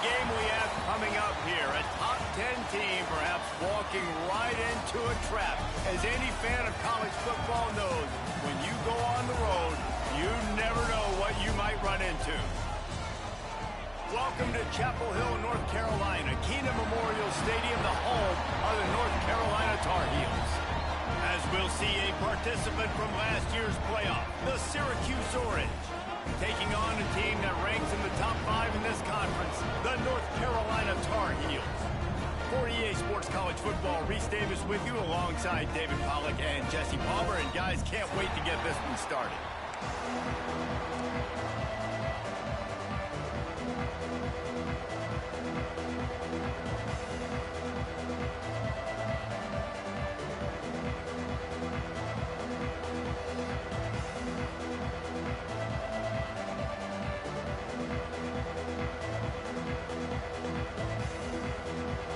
game we have coming up here. A top 10 team perhaps walking right into a trap. As any fan of college football knows, when you go on the road, you never know what you might run into. Welcome to Chapel Hill, North Carolina, Keenan Memorial Stadium, the home of the North Carolina Tar Heels. As we'll see a participant from last year's playoff, the Syracuse Orange, taking on a team that ranks in the top 5 in this conference, the North Carolina Tar Heels. For EA Sports College Football, Reese Davis with you alongside David Pollack and Jesse Palmer. And guys, can't wait to get this one started.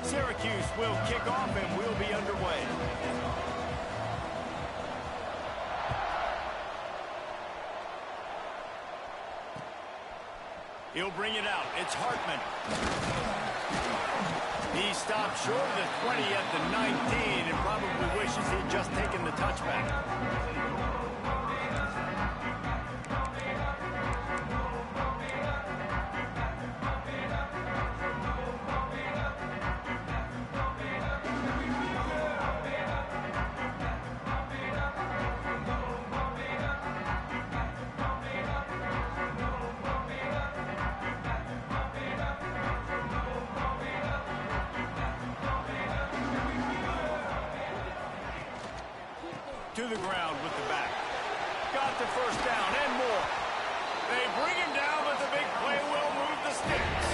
Syracuse will kick off and we'll be underway. He'll bring it out. It's Hartman. He stopped short of the 20 at the 19 and probably wishes he'd just taken the touchback. To the ground with the back. Got the first down and more. They bring him down, but the big play will move the sticks.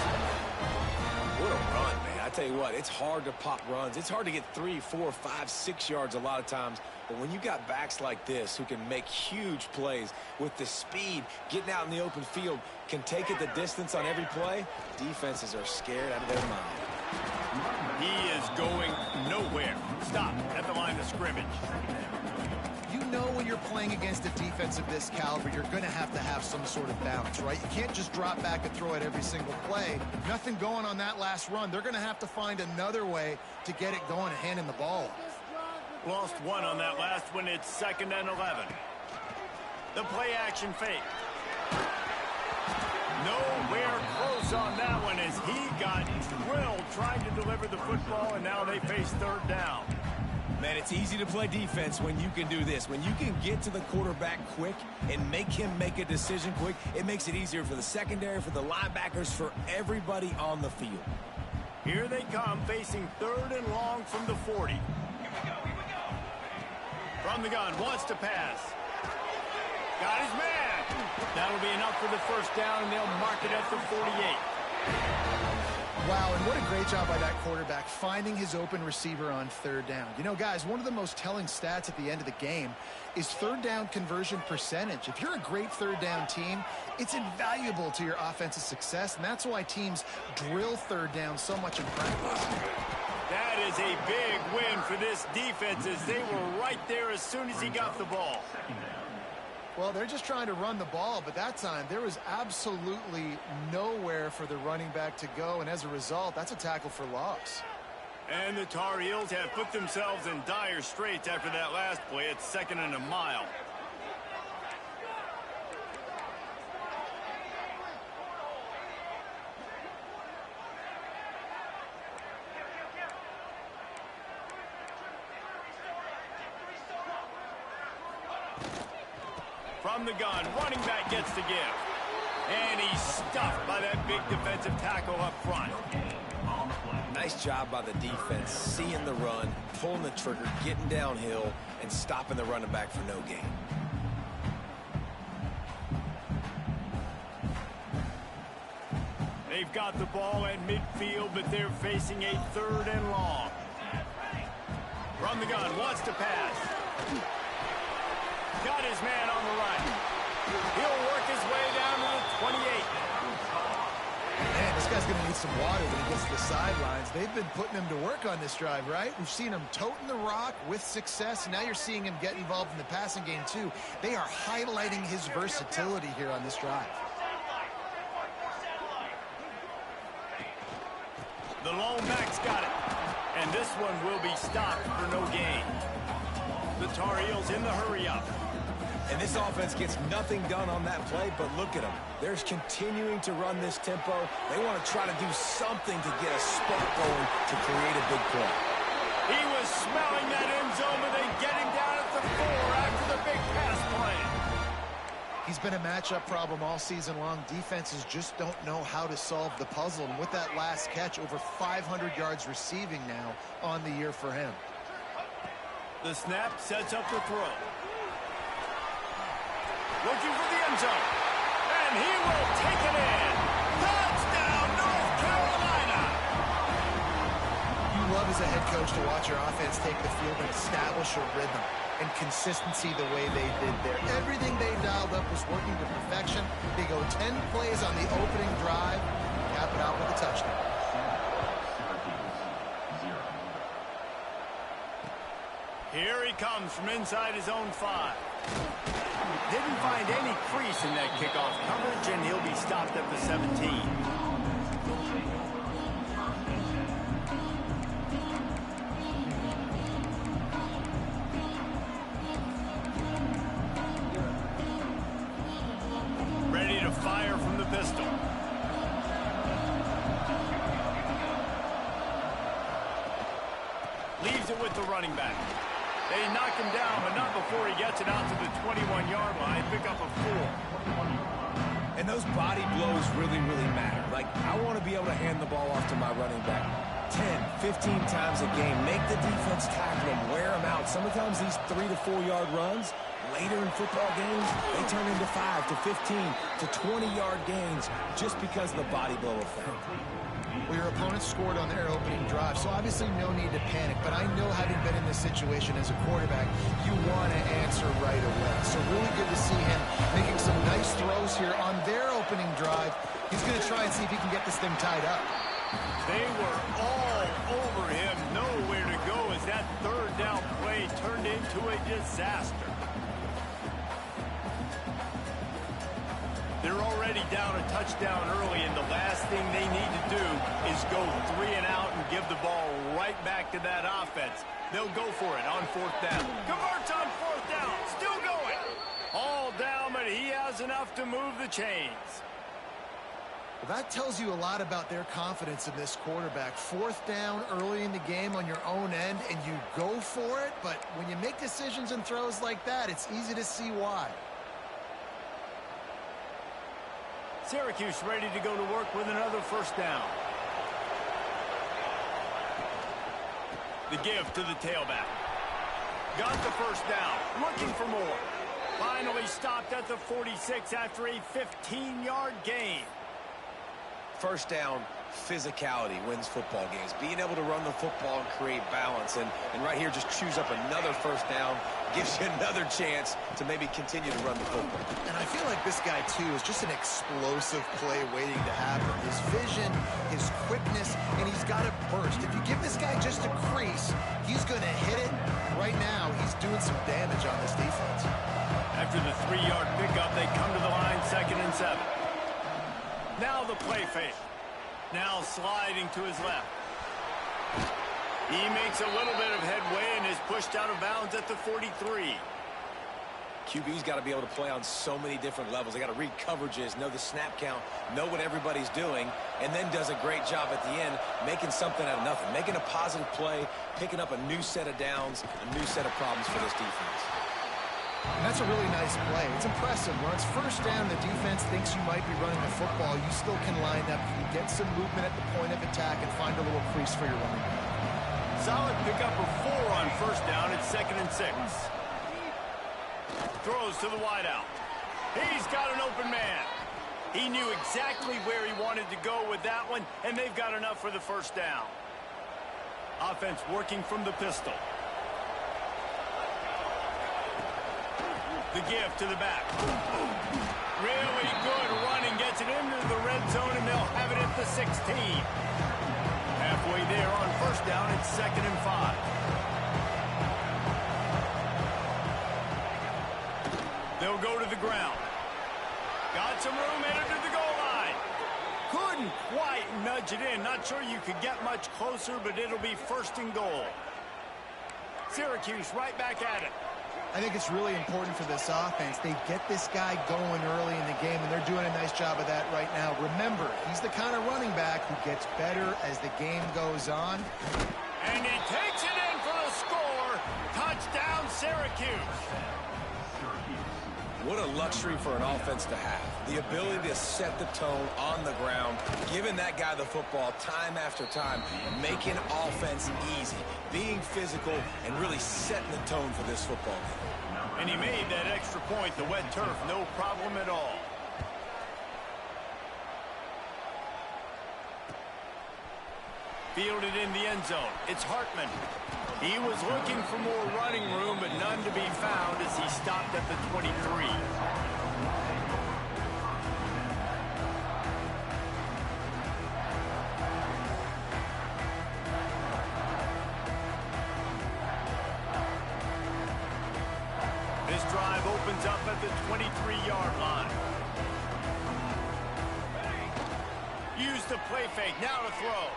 What a run, man. I tell you what, it's hard to pop runs. It's hard to get 3, 4, 5, 6 yards a lot of times. But when you got backs like this who can make huge plays with the speed, getting out in the open field, can take it the distance on every play, defenses are scared out of their mind. He is going nowhere. Stop at the line of scrimmage. You know when you're playing against a defense of this caliber, you're going to have some sort of balance, right? You can't just drop back and throw it every single play. Nothing going on that last run. They're going to have to find another way to get it going and hand in the ball. Lost one on that last one. It's 2nd and 11. The play action fake. Nowhere close on that one as he got drilled trying to deliver the football, and now they face 3rd down. Man, it's easy to play defense when you can do this. When you can get to the quarterback quick and make him make a decision quick, it makes it easier for the secondary, for the linebackers, for everybody on the field. Here they come, facing 3rd and long from the 40. From the gun, wants to pass. Got his man. That'll be enough for the first down, and they'll mark it at the 48. Wow, and what a great job by that quarterback finding his open receiver on 3rd down. You know, guys, one of the most telling stats at the end of the game is 3rd down conversion percentage. If you're a great 3rd down team, it's invaluable to your offensive success, and that's why teams drill 3rd down so much in practice. That is a big win for this defense as they were right there as soon as he got the ball. Well, they're just trying to run the ball, but that time there was absolutely nowhere for the running back to go, and as a result, that's a tackle for loss. And the Tar Heels have put themselves in dire straits after that last play. It's 2nd and a mile. From the gun, running back gets the give. And he's stuffed by that big defensive tackle up front. Nice job by the defense, seeing the run, pulling the trigger, getting downhill, and stopping the running back for no gain. They've got the ball at midfield, but they're facing a 3rd and long. From the gun, wants to pass. Got his man on the run. He'll work his way down to the 28. Man, this guy's going to need some water when he gets to the sidelines. They've been putting him to work on this drive, right? We've seen him toting the rock with success. Now you're seeing him get involved in the passing game, too. They are highlighting his versatility here on this drive. The lone back's got it. And this one will be stopped for no gain. The Tar Heels in the hurry-up. And this offense gets nothing done on that play, but look at them. They're continuing to run this tempo. They want to try to do something to get a spark going to create a big play. He was smelling that end zone, but they get him down at the 4 after the big pass play. He's been a matchup problem all season long. Defenses just don't know how to solve the puzzle. And with that last catch, over 500 yards receiving now on the year for him. The snap sets up the throw. Looking for the end zone. And he will take it in. Touchdown, North Carolina! You love as a head coach to watch your offense take the field and establish a rhythm and consistency the way they did there. Everything they dialed up was working to perfection. They go 10 plays on the opening drive, cap it out with a touchdown. Here he comes from inside his own 5. Didn't find any crease in that kickoff coverage, and he'll be stopped at the 17. Ready to fire from the pistol. Leaves it with the running back. They knock him down, but not before he gets it out to the 21-yard line. Pick up a 4. And those body blows really, really matter. Like, I want to be able to hand the ball off to my running back 10, 15 times a game. Make the defense tackle him, wear him out. Sometimes these 3 to 4 yard runs, later in football games, they turn into 5 to 15 to 20-yard gains just because of the body blow effect. Well, your opponent scored on their opening drive, so obviously no need to panic. But I know, having been in this situation as a quarterback, you want to answer right away. So really good to see him making some nice throws here on their opening drive. He's going to try and see if he can get this thing tied up. They were all over him. Nowhere to go as that third down play turned into a disaster. They're already down a touchdown early, and the last thing they need to do is go 3 and out and give the ball right back to that offense. They'll go for it on 4th down. Converts on 4th down. Still going. All down, but he has enough to move the chains. Well, that tells you a lot about their confidence in this quarterback. 4th down early in the game on your own end, and you go for it. But when you make decisions and throws like that, it's easy to see why. Syracuse ready to go to work with another 1st down. The give to the tailback. Got the 1st down. Looking for more. Finally stopped at the 46 after a 15-yard gain. 1st down, physicality wins football games. Being able to run the football and create balance. And right here, just choose up another 1st down. Gives you another chance to maybe continue to run the football. And I feel like this guy, too, is just an explosive play waiting to happen. His vision, his quickness, and he's got a burst. If you give this guy just a crease, he's going to hit it. Right now, he's doing some damage on this defense. After the 3-yard pickup, they come to the line, 2nd and 7. Now the play fake. Now sliding to his left. He makes a little bit of headway and is pushed out of bounds at the 43. QB's got to be able to play on so many different levels. They got to read coverages, know the snap count, know what everybody's doing, and then does a great job at the end making something out of nothing, making a positive play, picking up a new set of downs, a new set of problems for this defense. And that's a really nice play. It's impressive. When it's 1st down, the defense thinks you might be running the football. You still can line up. You get some movement at the point of attack and find a little crease for your running back. Solid pickup of 4 on 1st down. It's 2nd and 6. Throws to the wideout. He's got an open man. He knew exactly where he wanted to go with that one, and they've got enough for the 1st down. Offense working from the pistol. The give to the back. Really good running. Gets it into the red zone, and they'll have it at the 16. Halfway there on 1st down, it's 2nd and 5. They'll go to the ground. Got some room, headed to the goal line. Couldn't quite nudge it in. Not sure you could get much closer, but it'll be first and goal. Syracuse right back at it. I think it's really important for this offense. They get this guy going early in the game, and they're doing a nice job of that right now. Remember, he's the kind of running back who gets better as the game goes on. And he takes it in for the score. Touchdown, Syracuse. What a luxury for an offense to have. The ability to set the tone on the ground, giving that guy the football time after time, making offense easy, being physical, and really setting the tone for this football game. And he made that extra point, the wet turf, no problem at all. Fielded in the end zone. It's Hartman. He was looking for more running room, but none to be found as he stopped at the 23. This drive opens up at the 23-yard line. Use the play fake. Now to throw.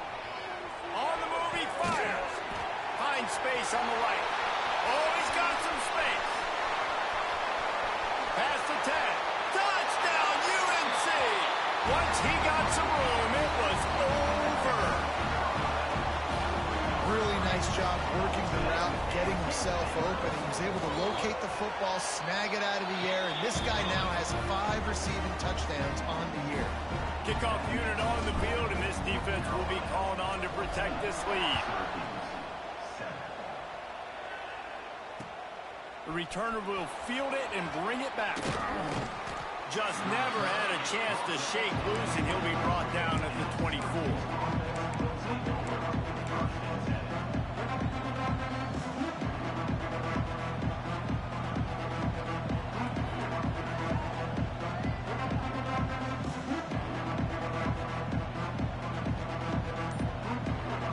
On the move, he fires. Finds space on the right. Oh, he's got some space. Pass to 10. Touchdown, UNC. Once he got some room, it was over. Really nice job working the route, getting himself open. He was able to locate the football, snag it out of the air, and this guy now has 5 receiving touchdowns on the year. Kickoff unit on the field, and this defense will be called on to protect this lead. The returner will field it and bring it back. Just never had a chance to shake loose, and he'll be brought down at the 24.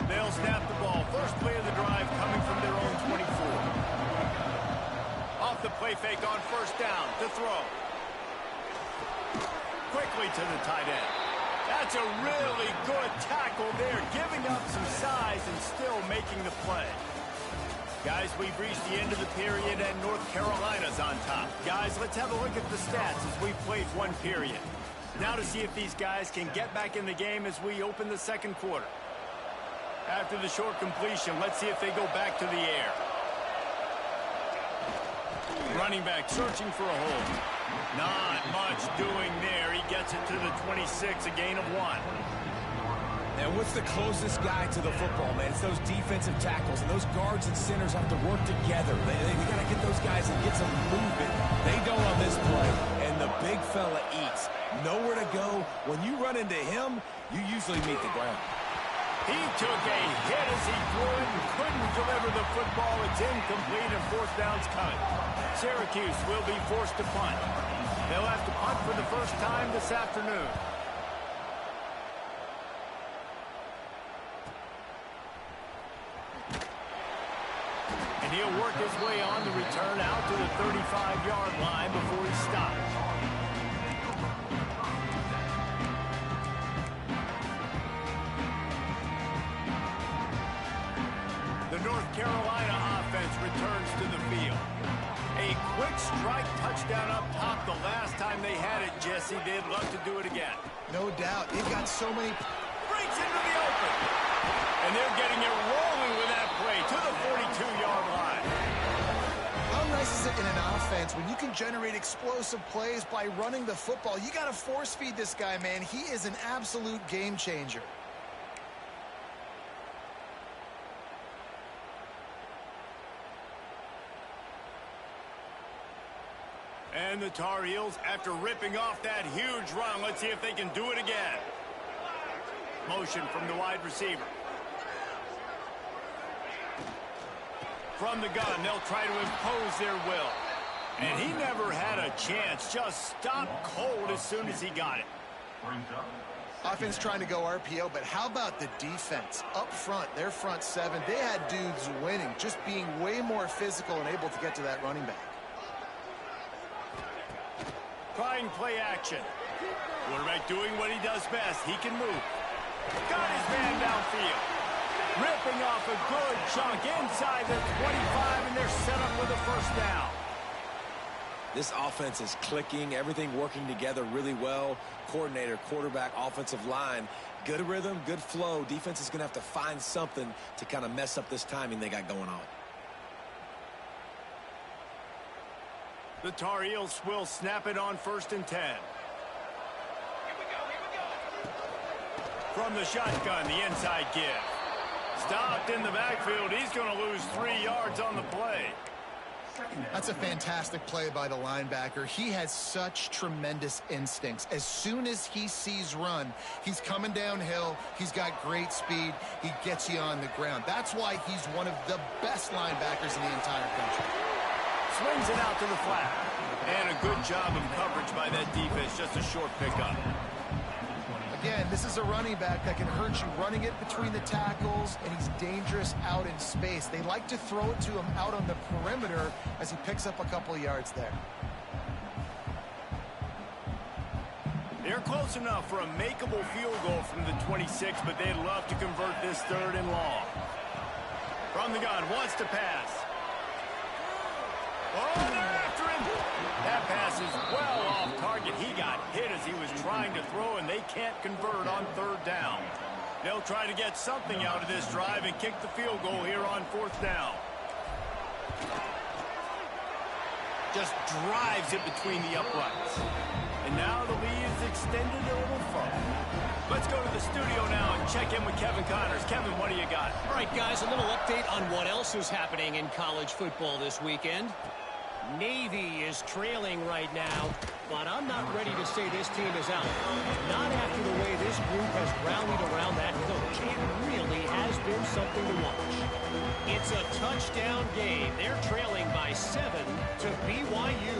They'll snap the ball. First play of the drive coming from their own 24. Off the play fake on first down to throw. Quickly to the tight end. That's a really good tackle there, giving up some size and still making the play. Guys, we've reached the end of the period and North Carolina's on top. Guys, let's have a look at the stats as we've played one period. Now to see if these guys can get back in the game as we open the second quarter. After the short completion, let's see if they go back to the air. Running back searching for a hole. Not much doing there. He gets it to the 26, a gain of 1. And what's the closest guy to the football, man? It's those defensive tackles, and those guards and centers have to work together. They got to get those guys and get some movement. They don't on this play, and the big fella eats. Nowhere to go. When you run into him, you usually meet the ground. He took a hit as he threw it and couldn't deliver the football. It's incomplete and fourth down's cut. Syracuse will be forced to punt. They'll have to punt for the first time this afternoon. And he'll work his way on the return out to the 35-yard line before he stops. The North Carolina offense returns to the field. A quick strike touchdown up top the last time they had it, Jesse. They'd love to do it again. No doubt. They've got so many. Breaks into the open. And they're getting it rolling with that play to the 42-yard line. How nice is it in an offense when you can generate explosive plays by running the football? You got to force feed this guy, man. He is an absolute game changer. And the Tar Heels, after ripping off that huge run, let's see if they can do it again. Motion from the wide receiver. From the gun, they'll try to impose their will. And he never had a chance, just stopped cold as soon as he got it. Offense trying to go RPO, but how about the defense? Up front, their front seven, they had dudes winning, just being way more physical and able to get to that running back. Trying play action. Quarterback doing what he does best. He can move. Got his man downfield. Ripping off a good chunk inside the 25, and they're set up with a first down. This offense is clicking, everything working together really well. Coordinator, quarterback, offensive line, good rhythm, good flow. Defense is going to have to find something to kind of mess up this timing they got going on. The Tar Heels will snap it on 1st and 10. Here we go. From the shotgun, the inside give. Stopped in the backfield. He's going to lose 3 yards on the play. That's a fantastic play by the linebacker. He has such tremendous instincts. As soon as he sees run, he's coming downhill. He's got great speed. He gets you on the ground. That's why he's one of the best linebackers in the entire country. Swings it out to the flat. And a good job of coverage by that defense. Just a short pickup. Again, this is a running back that can hurt you running it between the tackles, and he's dangerous out in space. They like to throw it to him out on the perimeter as he picks up a couple of yards there. They're close enough for a makeable field goal from the 26, but they'd love to convert this 3rd and long. From the gun, wants to pass. Oh, they're after him. That pass is well off target. He got hit as he was trying to throw, and they can't convert on 3rd down. They'll try to get something out of this drive and kick the field goal here on 4th down. Just drives it between the uprights. And now the lead is extended a little further. Let's go to the studio now and check in with Kevin Connors. Kevin, what do you got? All right, guys, a little update on what else is happening in college football this weekend. Navy is trailing right now, but I'm not ready to say this team is out. Not after the way this group has rallied around that coach. It really has been something to watch. It's a touchdown game. They're trailing by 7 to BYU.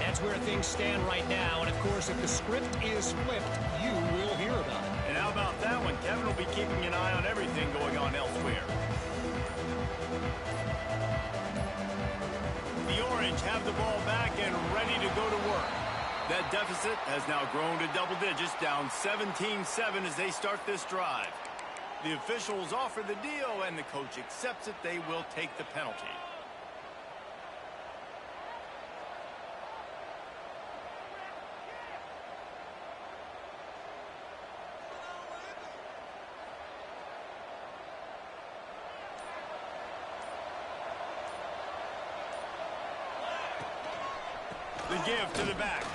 That's where things stand right now, and of course, if the script is flipped, you will hear about it. And how about that one? Kevin will be keeping an eye on everything going on elsewhere. The Orange have the ball back and ready to go to work. That deficit has now grown to double digits, down 17-7 as they start this drive. The officials offer the deal, and the coach accepts it. They will take the penalty. The give to the back.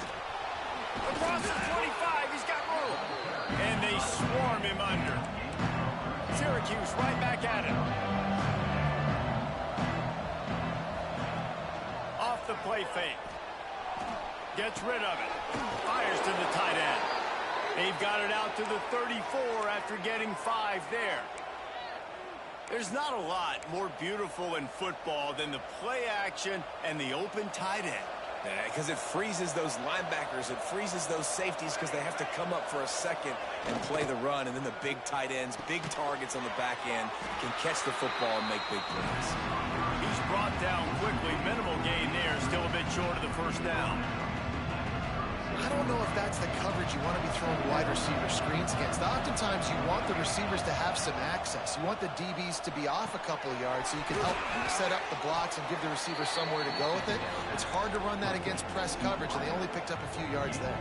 Across the 25, he's got room. And they swarm him under. Syracuse right back at him. Off the play fake. Gets rid of it. Fires to the tight end. They've got it out to the 34 after getting 5 there. There's not a lot more beautiful in football than the play action and the open tight end. Because it freezes those linebackers. It freezes those safeties because they have to come up for a second and play the run. And then the big tight ends, big targets on the back end can catch the football and make big plays. He's brought down quickly. Minimal gain there. Still a bit short of the first down. I don't know if that's the coverage you want to be throwing wide receiver screens against. Oftentimes, you want the receivers to have some access. You want the DBs to be off a couple of yards so you can help set up the blocks and give the receiver somewhere to go with it. It's hard to run that against press coverage, and they only picked up a few yards there.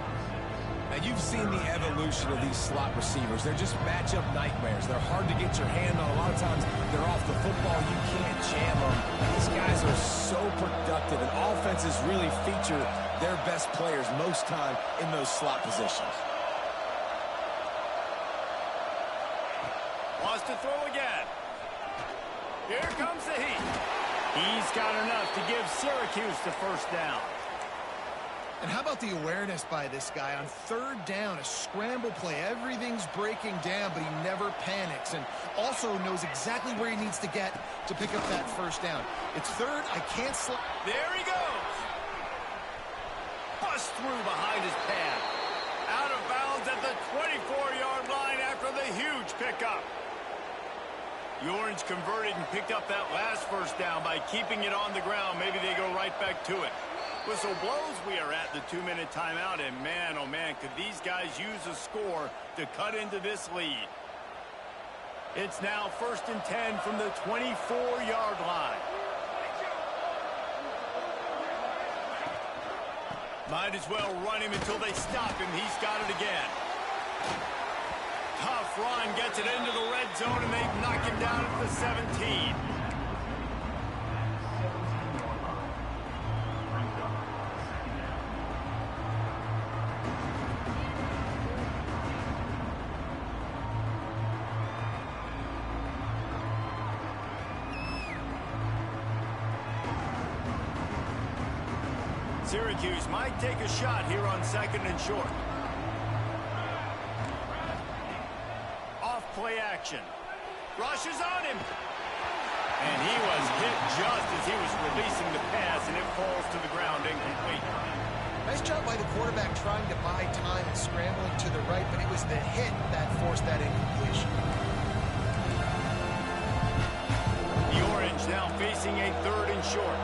And you've seen the evolution of these slot receivers. They're just matchup nightmares. They're hard to get your hand on. A lot of times, they're off the football. You can't jam them. These guys are so productive, and offenses really feature their best players most time in those slot positions. Wants to throw again. Here comes the heat. He's got enough to give Syracuse the first down. And how about the awareness by this guy on 3rd down, a scramble play. Everything's breaking down, but he never panics and also knows exactly where he needs to get to pick up that first down. It's 3rd. I can't slip. There he goes. Bust through behind his pad. Out of bounds at the 24-yard line after the huge pickup. The Orange converted and picked up that last first down by keeping it on the ground. Maybe they go right back to it. Whistle blows, we are at the 2-minute timeout, and man, oh man, could these guys use a score to cut into this lead. It's now 1st and 10 from the 24-yard line. Might as well run him until they stop him. He's got it again. Tough run, gets it into the red zone, and they knock him down at the 17. Syracuse might take a shot here on 2nd and short. Off play action. Rushes on him. And he was hit just as he was releasing the pass, and it falls to the ground incomplete. Nice job by the quarterback trying to buy time and scrambling to the right, but it was the hit that forced that incompletion. The Orange now facing a 3rd and short.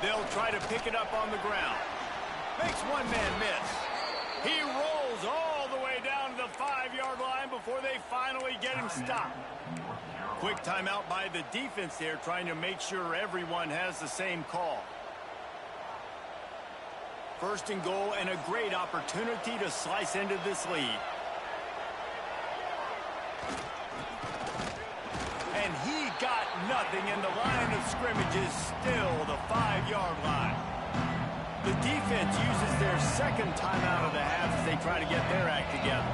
They'll try to pick it up on the ground. Makes one man miss. He rolls all the way down to the 5-yard line before they finally get him stopped. Quick timeout by the defense there, trying to make sure everyone has the same call. 1st and goal, and a great opportunity to slice into this lead. And he got nothing, and the line of scrimmage is still the 5-yard line. The defense uses their 2nd timeout of the half as they try to get their act together.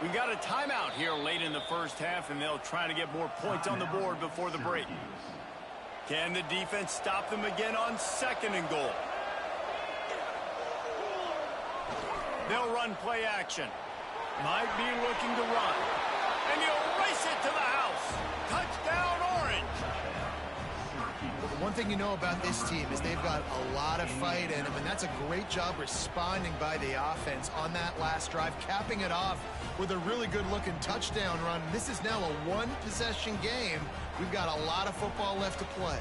We got a timeout here late in the 1st half, and they'll try to get more points on the board before the break. Can the defense stop them again on 2nd and goal? They'll run play action. Might be looking to run. And he'll race it to the house. Touchdown, Orange. Well, the one thing you know about this team is they've got a lot of fight in them, and that's a great job responding by the offense on that last drive, capping it off with a really good-looking touchdown run. This is now a one-possession game. We've got a lot of football left to play.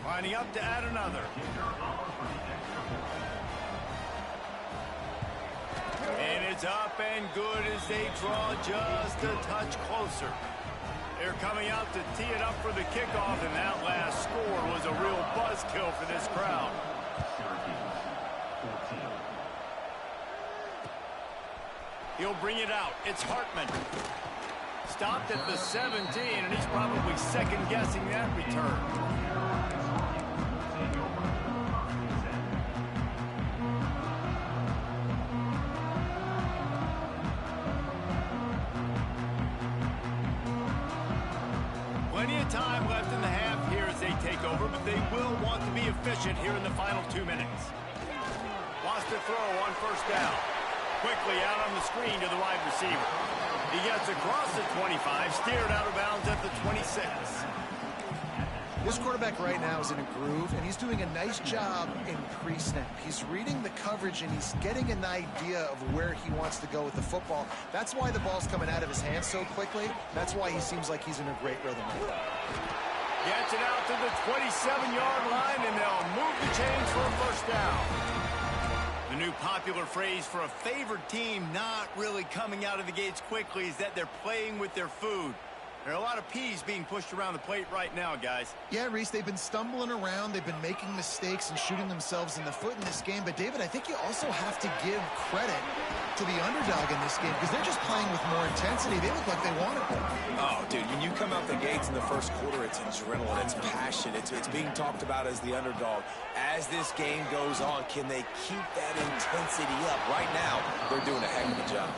Lining up to add another. And it's up and good as they draw just a touch closer. They're coming out to tee it up for the kickoff, and that last score was a real buzzkill for this crowd. He'll bring it out. It's Hartman. Stopped at the 17, and he's probably second-guessing that return. Time left in the half here as they take over, but they will want to be efficient here in the final 2 minutes. Wants to throw on 1st down. Quickly out on the screen to the wide receiver. He gets across the 25, steered out of bounds at the 26. This quarterback right now is in a groove, and he's doing a nice job in pre-snap. He's reading the coverage, and he's getting an idea of where he wants to go with the football. That's why the ball's coming out of his hands so quickly. That's why he seems like he's in a great rhythm. Gets it out to the 27-yard line, and they'll move the chains for a 1st down. The new popular phrase for a favored team not really coming out of the gates quickly is that they're playing with their food. There are a lot of peas being pushed around the plate right now, guys. Yeah, Reese, they've been stumbling around. They've been making mistakes and shooting themselves in the foot in this game. But, David, I think you also have to give credit to the underdog in this game because they're just playing with more intensity. They look like they want it. Oh, dude, when you come out the gates in the 1st quarter, it's adrenaline, it's passion, it's being talked about as the underdog. As this game goes on, can they keep that intensity up? Right now, they're doing a heck of a job.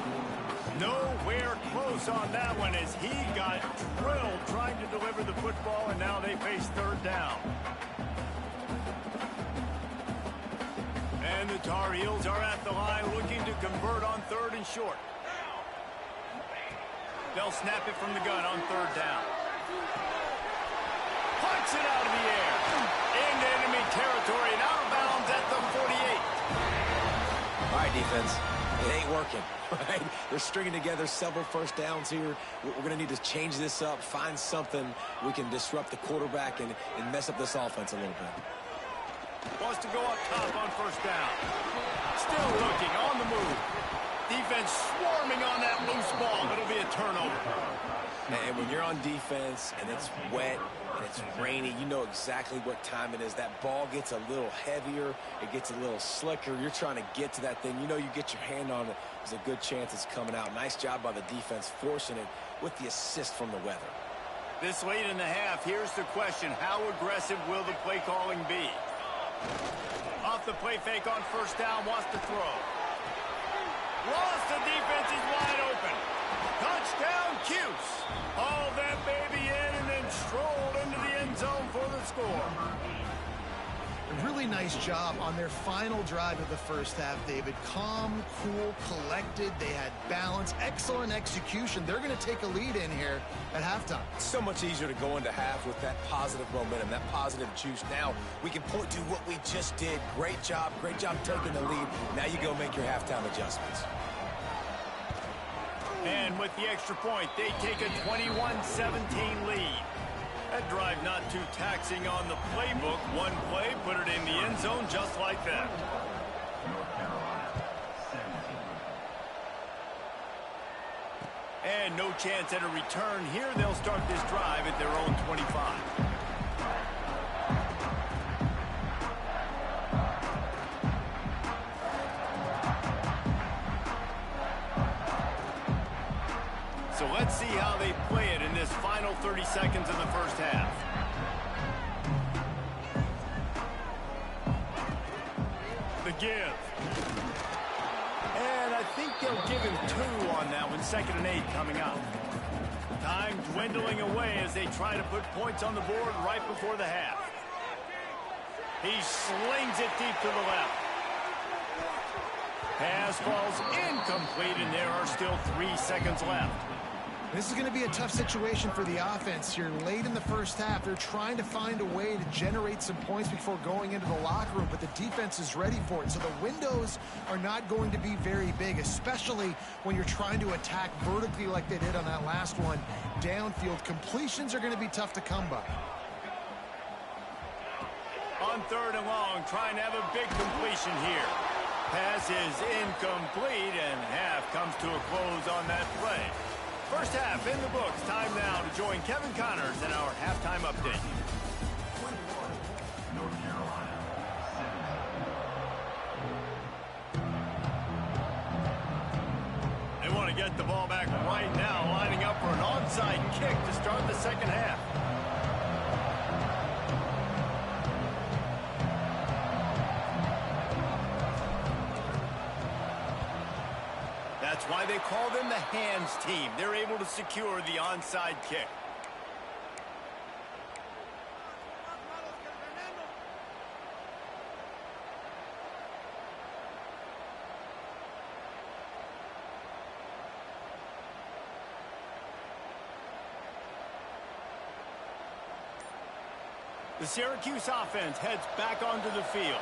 Nowhere close on that one as he got drilled trying to deliver the football, and now they face 3rd down. And the Tar Heels are at the line looking to convert on 3rd and short. They'll snap it from the gun on 3rd down. Punts it out of the air. Into enemy territory and out of bounds at the 48. I defense. It ain't working, right? They're stringing together several first downs here. We're going to need to change this up, find something we can disrupt the quarterback and mess up this offense a little bit. Wants to go up top on first down. Still looking, on the move. Defense swarming on that loose ball. It'll be a turnover. And when you're on defense and it's wet and it's rainy, you know exactly what time it is. That ball gets a little heavier. It gets a little slicker. You're trying to get to that thing. You know you get your hand on it. There's a good chance it's coming out. Nice job by the defense forcing it with the assist from the weather. This late in the half, here's the question. How aggressive will the play calling be? Off the play fake on first down, wants to throw. Lost, the defense is wide open. Touchdown, Cuse. Hauled that baby in and then strolled into the end zone for the score. A really nice job on their final drive of the first half, David. Calm, cool, collected. They had balance, excellent execution. They're going to take a lead in here at halftime. It's so much easier to go into half with that positive momentum, that positive juice. Now we can point to what we just did. Great job taking the lead. Now you go make your halftime adjustments. And with the extra point, they take a 21-17 lead. That drive not too taxing on the playbook. One play, put it in the end zone just like that. And no chance at a return here. They'll start this drive at their own 25. So let's see how they play it in this final 30 seconds of the first half. The give. And I think they'll give him 2 on that one. 2nd and 8 coming up. Time dwindling away as they try to put points on the board right before the half. He slings it deep to the left. Pass falls incomplete, and there are still 3 seconds left. This is going to be a tough situation for the offense here. Late in the first half, they're trying to find a way to generate some points before going into the locker room, but the defense is ready for it. So the windows are not going to be very big, especially when you're trying to attack vertically like they did on that last one. Downfield completions are going to be tough to come by. On 3rd and long, trying to have a big completion here. Pass is incomplete, and half comes to a close on that play. First half in the books. Time now to join Kevin Connors in our halftime update. They want to get the ball back right now, lining up for an onside kick to start the second half. That's why they call them the hands team. They're able to secure the onside kick. The Syracuse offense heads back onto the field.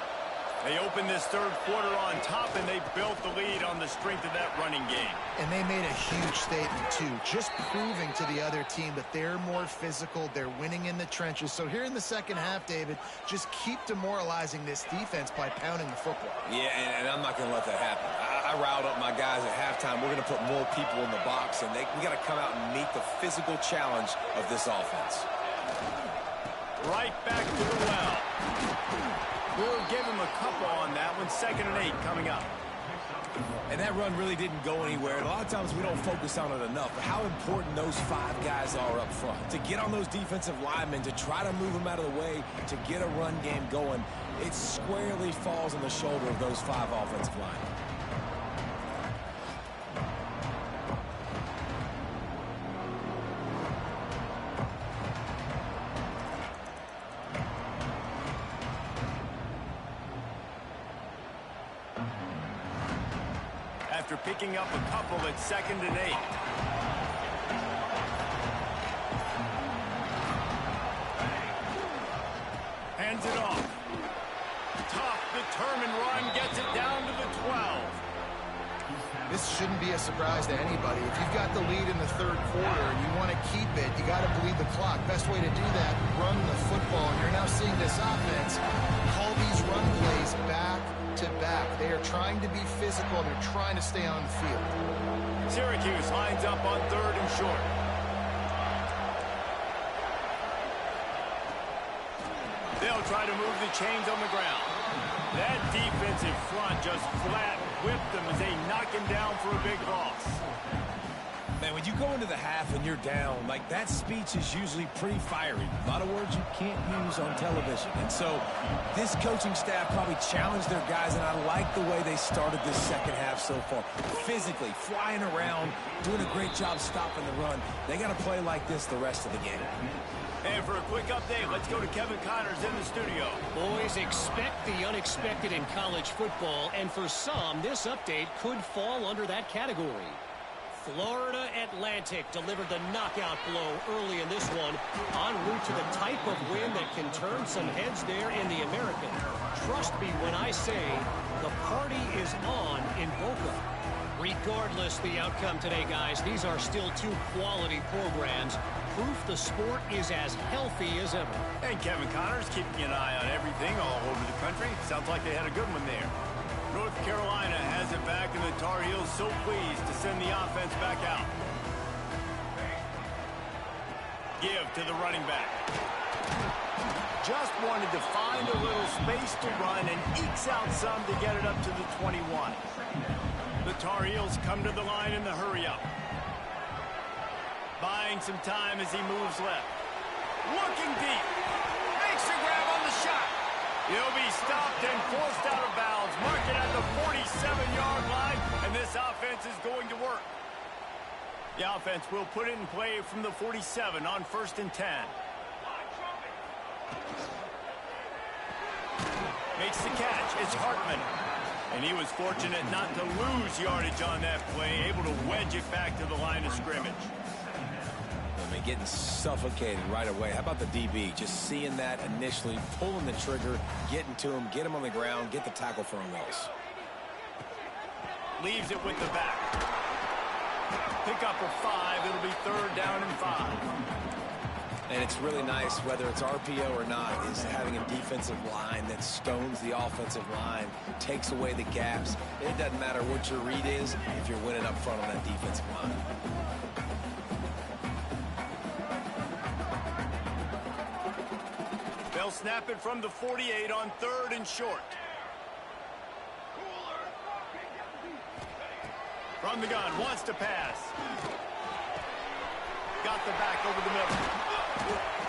They opened this third quarter on top, and they built the lead on the strength of that running game. And they made a huge statement, too, just proving to the other team that they're more physical, they're winning in the trenches. So here in the second half, David, just keep demoralizing this defense by pounding the football. Yeah, and I'm not going to let that happen. I riled up my guys at halftime. We're going to put more people in the box, and we got to come out and meet the physical challenge of this offense. Right back to the well. We'll give him a couple on that one. 2nd and 8 coming up. And that run really didn't go anywhere. And a lot of times we don't focus on it enough. But how important those 5 guys are up front. To get on those defensive linemen, to try to move them out of the way, to get a run game going, it squarely falls on the shoulder of those 5 offensive linemen. After picking up a couple at 2nd and 8. Hands it off. Tough, determined run, gets it down to the 12. This shouldn't be a surprise to anybody. If you've got the lead in the third quarter and you want to keep it, you got to bleed the clock. Best way to do that, run the football. And you're now seeing this offense call these run plays back to back. They are trying to be physical. They're trying to stay on the field. Syracuse lines up on 3rd and short. They'll try to move the chains on the ground. That defensive front just flat whipped them as they knock him down for a big loss. Man, when you go into the half and you're down, like, that speech is usually pretty fiery. A lot of words you can't use on television. And so this coaching staff probably challenged their guys, and I like the way they started this second half so far. Physically, flying around, doing a great job stopping the run. They got to play like this the rest of the game. And for a quick update, let's go to Kevin Connors in the studio. Boys, expect the unexpected in college football, and for some, this update could fall under that category. Florida Atlantic delivered the knockout blow early in this one, en route to the type of win that can turn some heads there in the American. Trust me when I say the party is on in Boca. Regardless the outcome today, guys, these are still two quality programs. Proof the sport is as healthy as ever. And Kevin Connors keeping an eye on everything all over the country. Sounds like they had a good one there. North Carolina has it back, and the Tar Heels so pleased to send the offense back out. Give to the running back. Just wanted to find a little space to run and ekes out some to get it up to the 21. The Tar Heels come to the line in the hurry-up. Buying some time as he moves left. Looking deep. Makes the grab on the shot. He'll be stopped and forced out of bounds. Mark it at the 47-yard line, and this offense is going to work. The offense will put it in play from the 47 on 1st and 10. Makes the catch. It's Hartman. And he was fortunate not to lose yardage on that play, able to wedge it back to the line of scrimmage. I mean, getting suffocated right away. How about the DB? Just seeing that initially, pulling the trigger, getting to him, get him on the ground, get the tackle for a loss. Leaves it with the back. Pick up a 5. It'll be 3rd down and 5. And it's really nice, whether it's RPO or not, is having a defensive line that stones the offensive line, takes away the gaps. It doesn't matter what your read is if you're winning up front on that defensive line. They'll snap it from the 48 on 3rd and short. From the gun, wants to pass. Got the back over the middle.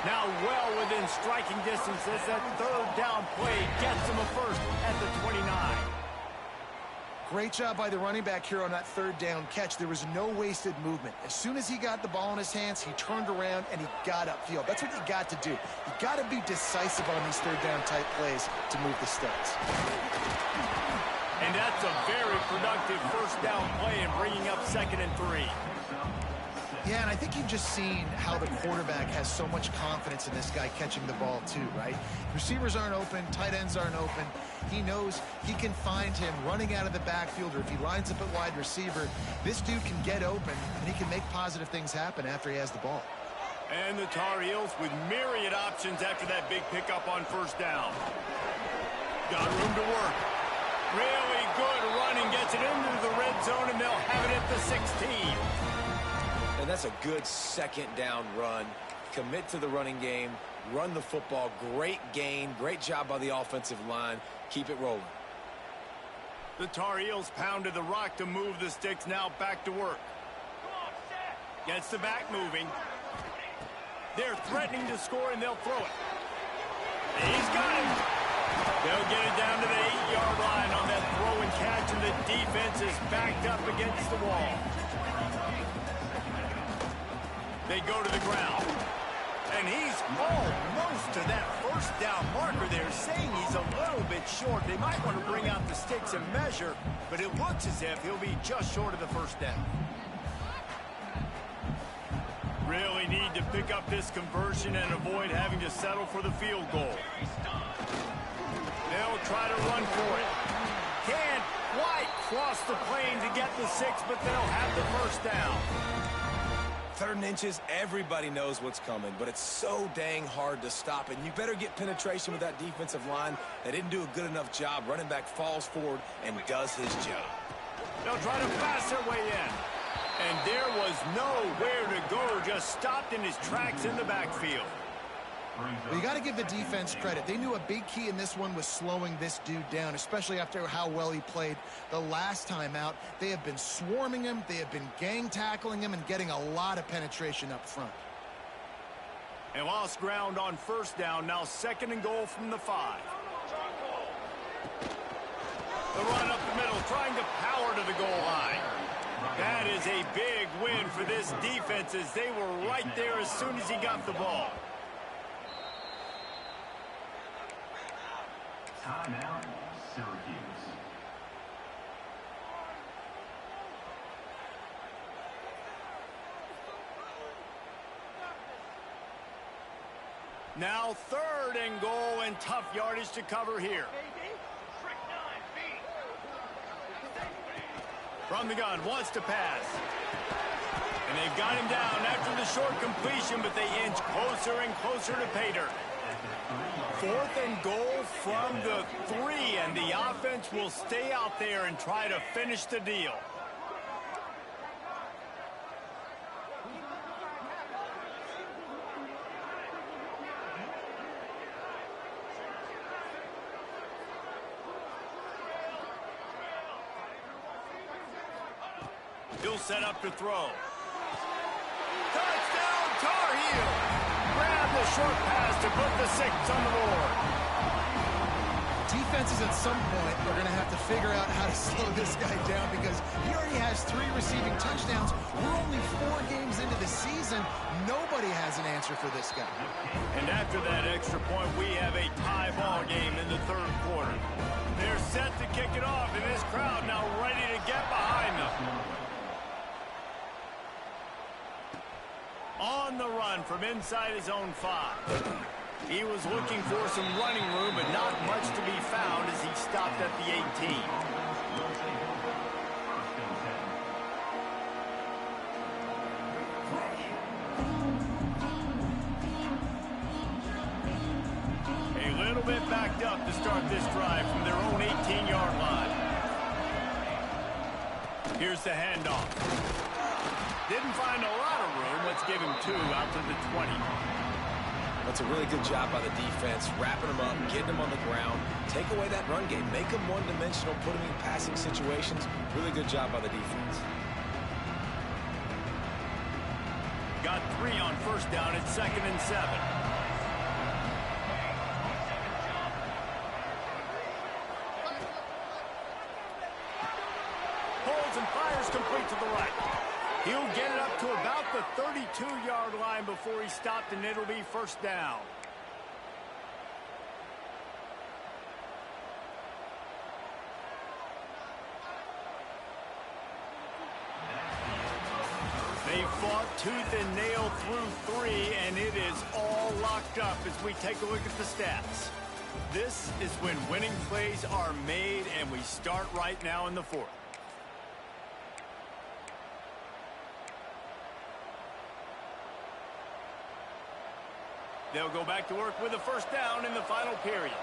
Now well within striking distance as that 3rd down play gets him a first at the 29. Great job by the running back here on that 3rd down catch. There was no wasted movement. As soon as he got the ball in his hands, he turned around and he got upfield. That's what you got to do. You got to be decisive on these 3rd down type plays to move the sticks. And that's a very productive 1st down play and bringing up 2nd and 3. Yeah, and I think you've just seen how the quarterback has so much confidence in this guy catching the ball too, right? Receivers aren't open, tight ends aren't open. He knows he can find him running out of the backfield, or if he lines up at wide receiver, this dude can get open, and he can make positive things happen after he has the ball. And the Tar Heels with myriad options after that big pickup on 1st down. Got room to work. Really good running, gets it into the red zone, and they'll have it at the 16. And that's a good 2nd down run. Commit to the running game, run the football. Great gain, great job by the offensive line. Keep it rolling. The Tar Heels pounded the rock to move the sticks, now back to work. Gets the back moving. They're threatening to score, and they'll throw it. He's got it. They'll get it down to the 8-yard line on that throw and catch, and the defense is backed up against the wall. They go to the ground. And he's almost to that 1st down marker there, saying he's a little bit short. They might want to bring out the sticks and measure, but it looks as if he'll be just short of the 1st down. Really need to pick up this conversion and avoid having to settle for the field goal. They'll try to run for it. Can't quite cross the plane to get the 6, but they'll have the first down. 3rd and inches, everybody knows what's coming, but it's so dang hard to stop, and you better get penetration with that defensive line. They didn't do a good enough job. Running back falls forward and does his job. They'll try to pass their way in. And there was nowhere to go, just stopped in his tracks in the backfield. Well, you got to give the defense credit. They knew a big key in this one was slowing this dude down, especially after how well he played the last time out. They have been swarming him. They have been gang tackling him and getting a lot of penetration up front. And lost ground on first down. Now 2nd and goal from the 5. The run up the middle, trying to power to the goal line. That is a big win for this defense as they were right there as soon as he got the ball. Timeout, Syracuse. Now 3rd and goal and tough yardage to cover here. From the gun, wants to pass. And they've got him down after the short completion, but they inch closer and closer to pay dirt. 4th and goal from the 3, and the offense will stay out there and try to finish the deal. He'll set up to throw. Touchdown, Tar Heel! Grab the short pass to put the 6 on the board. Defenses at some point are going to have to figure out how to slow this guy down because he already has 3 receiving touchdowns. We're only 4 games into the season. Nobody has an answer for this guy. And after that extra point, we have a tie ball game in the 3rd quarter. They're set to kick it off, and this crowd now ready to get behind them. On the run from inside his own 5. He was looking for some running room, but not much to be found as he stopped at the 18. A little bit backed up to start this drive from their own 18-yard line. Here's the handoff. Didn't find a lot of room. Let's give him 2 out to the 20. That's a really good job by the defense, wrapping them up, getting them on the ground. Take away that run game. Make them one-dimensional, put them in passing situations. Really good job by the defense. Got 3 on first down at 2nd and 7. Holds and fires complete to the right. He'll get it up to about the 32-yard line before he stopped, and it'll be first down. They fought tooth and nail through 3, and it is all locked up as we take a look at the stats. This is when winning plays are made, and we start right now in the 4th. They'll go back to work with a first down in the final period.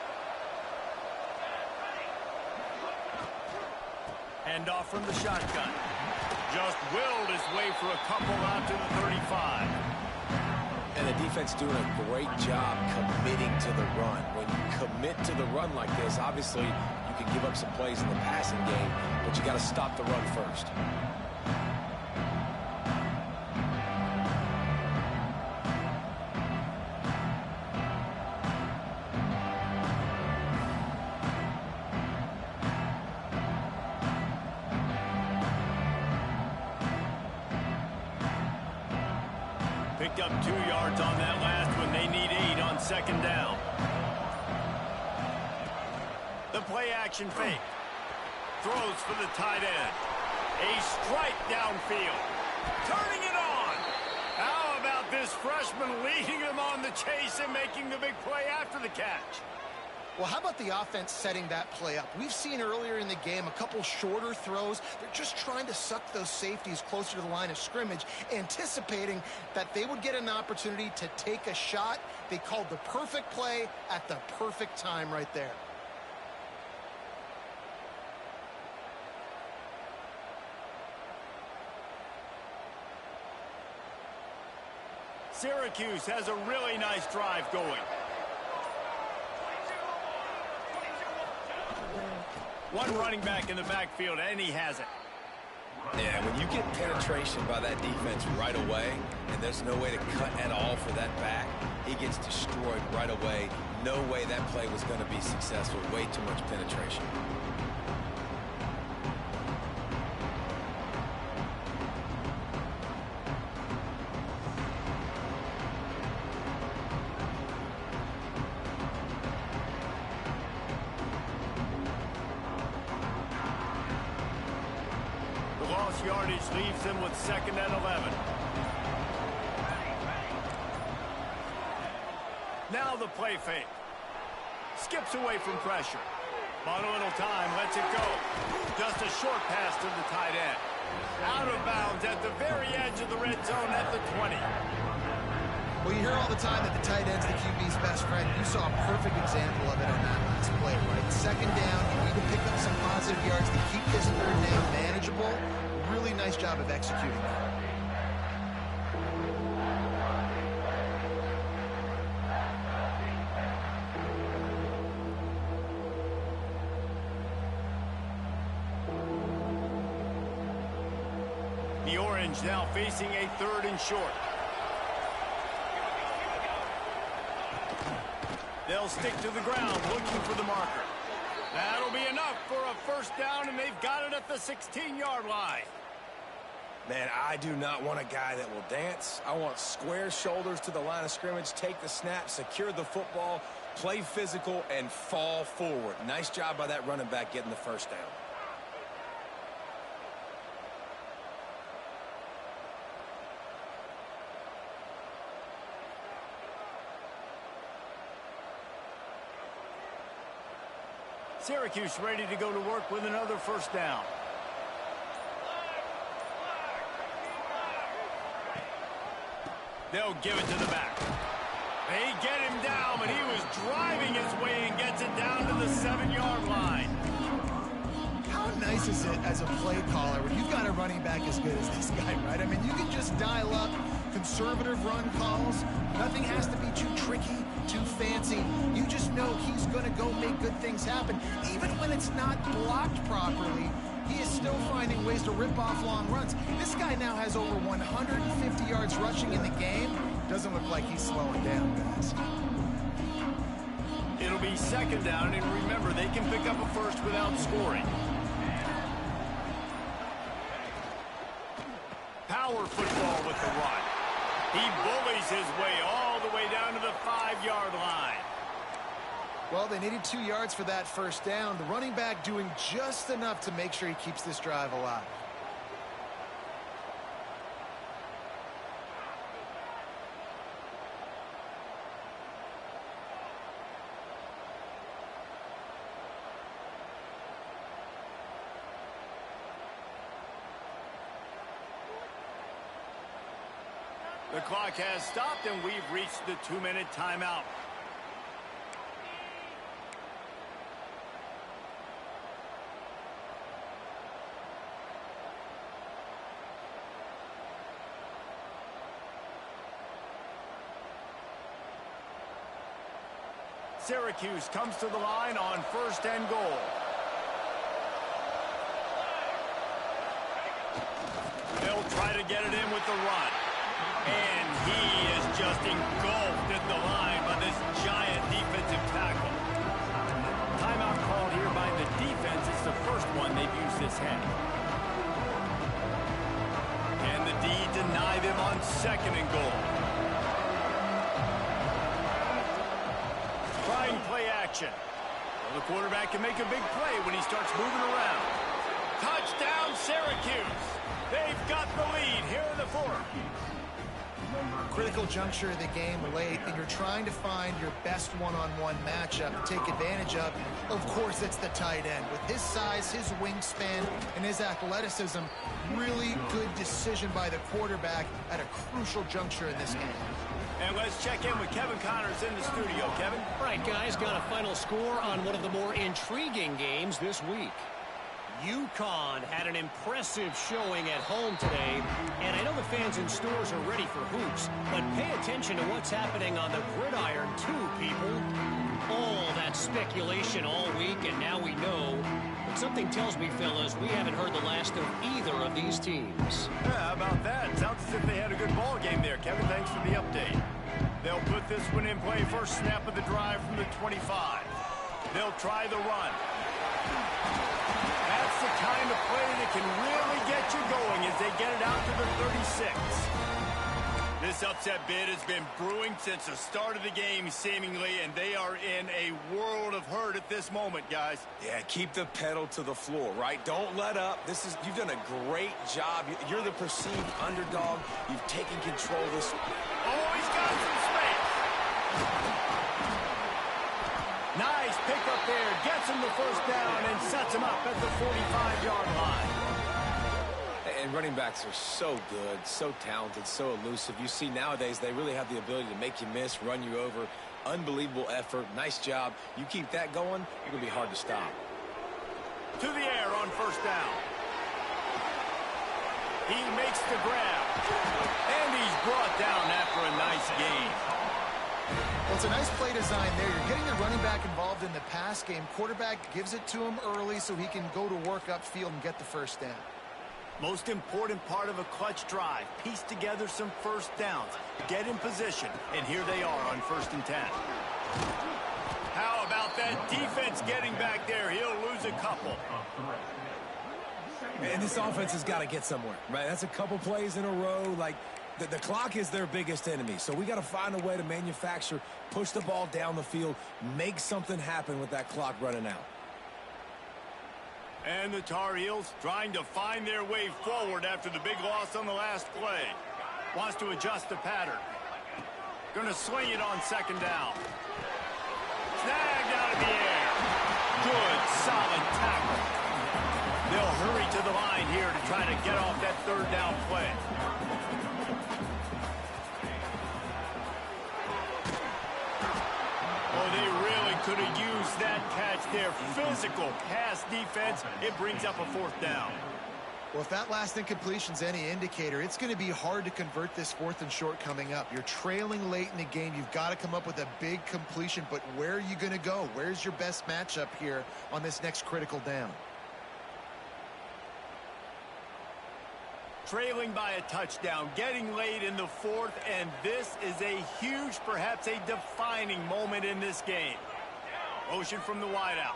Handoff from the shotgun. Just willed his way for a couple out to the 35. And the defense doing a great job committing to the run. When you commit to the run like this, obviously you can give up some plays in the passing game, but you got to stop the run first. Picked up 2 yards on that last one. They need 8 on second down. The play action fake. Throws for the tight end. A strike downfield. Turning it on. How about this freshman leading him on the chase and making the big play after the catch? Well, how about the offense setting that play up? We've seen earlier in the game a couple shorter throws. They're just trying to suck those safeties closer to the line of scrimmage, anticipating that they would get an opportunity to take a shot. They called the perfect play at the perfect time right there. Syracuse has a really nice drive going. One running back in the backfield, and he has it. Yeah, when you get penetration by that defense right away, and there's no way to cut at all for that back, he gets destroyed right away. No way that play was going to be successful. Way too much penetration. Yardage leaves them with 2nd and 11. Now the play fake. Skips away from pressure. Bought a little time, lets it go. Just a short pass to the tight end. Out of bounds at the very edge of the red zone at the 20. Well, you hear all the time that the tight end's the QB's best friend. You saw a perfect example of it on that last play, right? 2nd down, you need to pick up some positive yards to keep this 3rd down manageable. Really nice job of executing that. The Orange now facing a 3rd and short. They'll stick to the ground looking for the marker. That'll be enough for a 1st down, and they've got it at the 16-yard line. Man, I do not want a guy that will dance. I want square shoulders to the line of scrimmage, take the snap, secure the football, play physical, and fall forward. Nice job by that running back getting the 1st down. Syracuse ready to go to work with another 1st down. They'll give it to the back. They get him down, but he was driving his way and gets it down to the 7-yard line. How nice is it as a play caller when you've got a running back as good as this guy, right? I mean, you can just dial up conservative run calls. Nothing has to be too tricky, too fancy. You just know he's going to go make good things happen. Even when it's not blocked properly, he is still finding ways to rip off long runs. This guy now has over 150 yards rushing in the game. Doesn't look like he's slowing down, guys. It'll be 2nd down, and remember, they can pick up a 1st without scoring. Power football with the run. He bullies his way all the way down to the 5-yard line. Well, they needed 2 yards for that 1st down. The running back doing just enough to make sure he keeps this drive alive. The clock has stopped, and we've reached the 2-minute timeout. Syracuse comes to the line on 1st and goal. They'll try to get it in with the run. And he is just engulfed at the line by this giant defensive tackle. Timeout called here by the defense. It's the 1st one they've used this half. And the D deny them on 2nd and goal. Trying play action. Well, the quarterback can make a big play when he starts moving around. Touchdown, Syracuse. They've got the lead here in the 4th. Critical juncture of the game late, and you're trying to find your best one-on-one matchup to take advantage of course, it's the tight end. With his size, his wingspan, and his athleticism, really good decision by the quarterback at a crucial juncture in this game. And let's check in with Kevin Connors in the studio. Kevin? All right, guys, got a final score on one of the more intriguing games this week. UConn had an impressive showing at home today, and I know the fans in stores are ready for hoops, but pay attention to what's happening on the gridiron too, people. All that speculation all week, and now we know. But something tells me, fellas, we haven't heard the last of either of these teams. Yeah, how about that? Sounds as if they had a good ball game there, Kevin. Thanks for the update. They'll put this one in play. First snap of the drive from the 25. They'll try the run. That's the kind of play that can really get you going as they get it out to the 36. This upset bid has been brewing since the start of the game, seemingly, and they are in a world of hurt at this moment, guys. Yeah, keep the pedal to the floor, right? Don't let up. You've done a great job. You're the perceived underdog. You've taken control of this. Oh, he's got some space. Nice pick up there. Gets him the first down and sets him up at the 45-yard line. And running backs are so good, so talented, so elusive. You see nowadays they really have the ability to make you miss, run you over. Unbelievable effort. Nice job. You keep that going, you're going to be hard to stop. To the air on first down. He makes the grab. And he's brought down after a nice gain. Well, it's a nice play design there. You're getting the running back involved in the pass game. Quarterback gives it to him early so he can go to work upfield and get the first down. Most important part of a clutch drive. Piece together some first downs. Get in position. And here they are on 1st and 10. How about that defense getting back there? He'll lose a couple. And this offense has got to get somewhere, right? That's a couple plays in a row. Like, the clock is their biggest enemy. So we got to find a way to manufacture, push the ball down the field, make something happen with that clock running out. And the Tar Heels trying to find their way forward after the big loss on the last play. Wants to adjust the pattern. Going to swing it on 2nd down. Snagged out of the air. Good, solid tackle. They'll hurry to the line here to try to get off that 3rd down play. Oh, they really could have used that catch there. Physical pass defense. It brings up a 4th down. Well, if that last incompletion's any indicator, it's going to be hard to convert this 4th and short coming up. You're trailing late in the game. You've got to come up with a big completion, but where are you going to go? Where's your best matchup here on this next critical down? Trailing by a touchdown, getting late in the 4th, and this is a huge, perhaps a defining moment in this game. Motion from the wideout.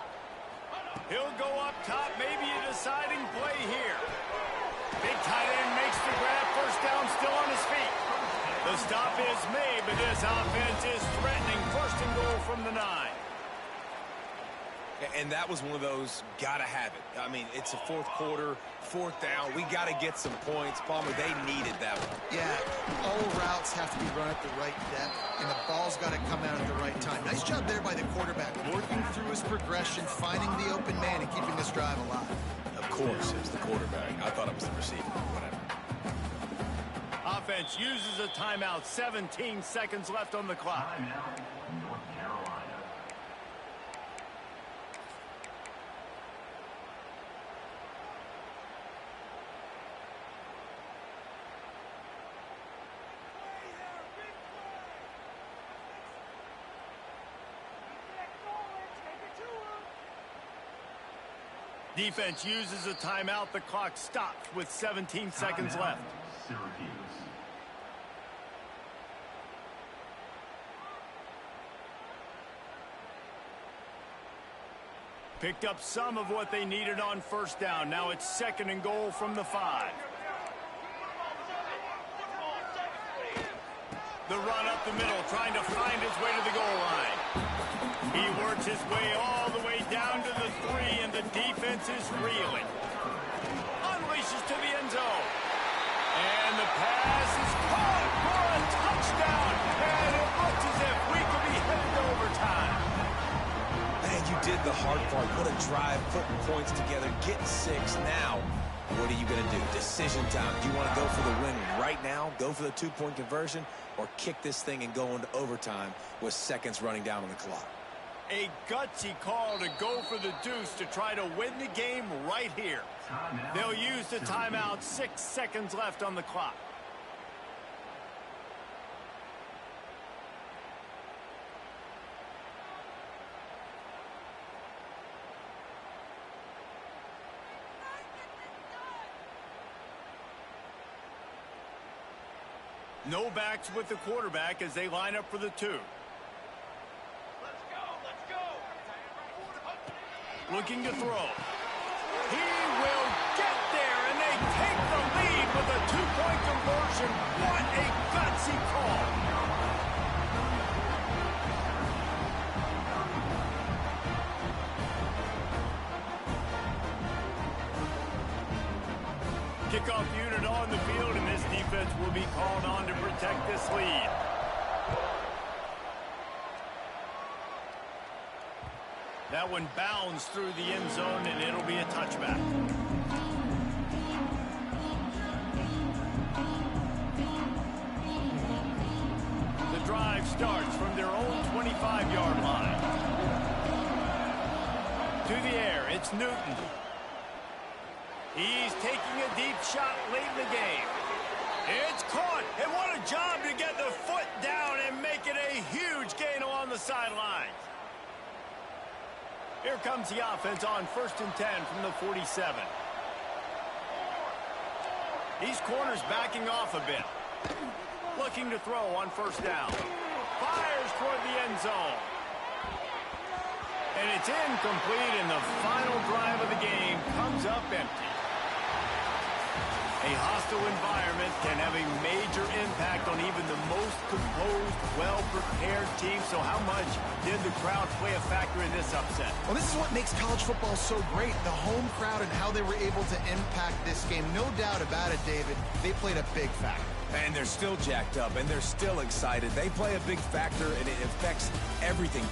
He'll go up top, maybe a deciding play here. Big tight end makes the grab, 1st down, still on his feet. The stop is made, but this offense is threatening. 1st and goal from the 9. And that was one of those, gotta have it. I mean, it's a 4th quarter, 4th down. We got to get some points. Palmer, they needed that one. Yeah, all routes have to be run at the right depth, and the ball's got to come out at the right time. Nice job there by the quarterback, working through his progression, finding the open man, and keeping this drive alive. Of course, it was the quarterback. I thought it was the receiver. Whatever. Offense uses a timeout. 17 seconds left on the clock. Timeout, North Carolina. Defense uses a timeout. The clock stops with 17 seconds left. Syracuse. Picked up some of what they needed on 1st down. Now it's 2nd and goal from the 5. The run up the middle, trying to find his way to the goal line. He works his way all the way down to the 3, and the defense is reeling. Unleashes to the end zone. And the pass is caught for a you did the hard part. Put a drive, putting points together, getting 6. Now, what are you going to do? Decision time. Do you want to go for the win right now, go for the 2-point conversion, or kick this thing and go into overtime with seconds running down on the clock? A gutsy call to go for the deuce to try to win the game right here. They'll use the timeout. 6 seconds left on the clock. No backs with the quarterback as they line up for the 2. Looking to throw. He will get there, and they take the lead with a 2-point conversion. What a gutsy call. Kickoff unit on the field, and this defense will be called on to protect this lead. That one bounds through the end zone, and it'll be a touchback. The drive starts from their own 25-yard line. To the air, it's Newton. He's taking a deep shot late in the game. It's caught, and what a job to get the foot down and make it a huge gain along the sideline. Here comes the offense on 1st and 10 from the 47. These corners backing off a bit. Looking to throw on 1st down. Fires toward the end zone. And it's incomplete, and the final drive of the game comes up empty. A hostile environment can have a major impact on even the most composed, well-prepared team. So how much did the crowd play a factor in this upset? Well, this is what makes college football so great, the home crowd and how they were able to impact this game. No doubt about it, David. They played a big factor. And they're still jacked up, and they're still excited. They play a big factor, and it affects everything.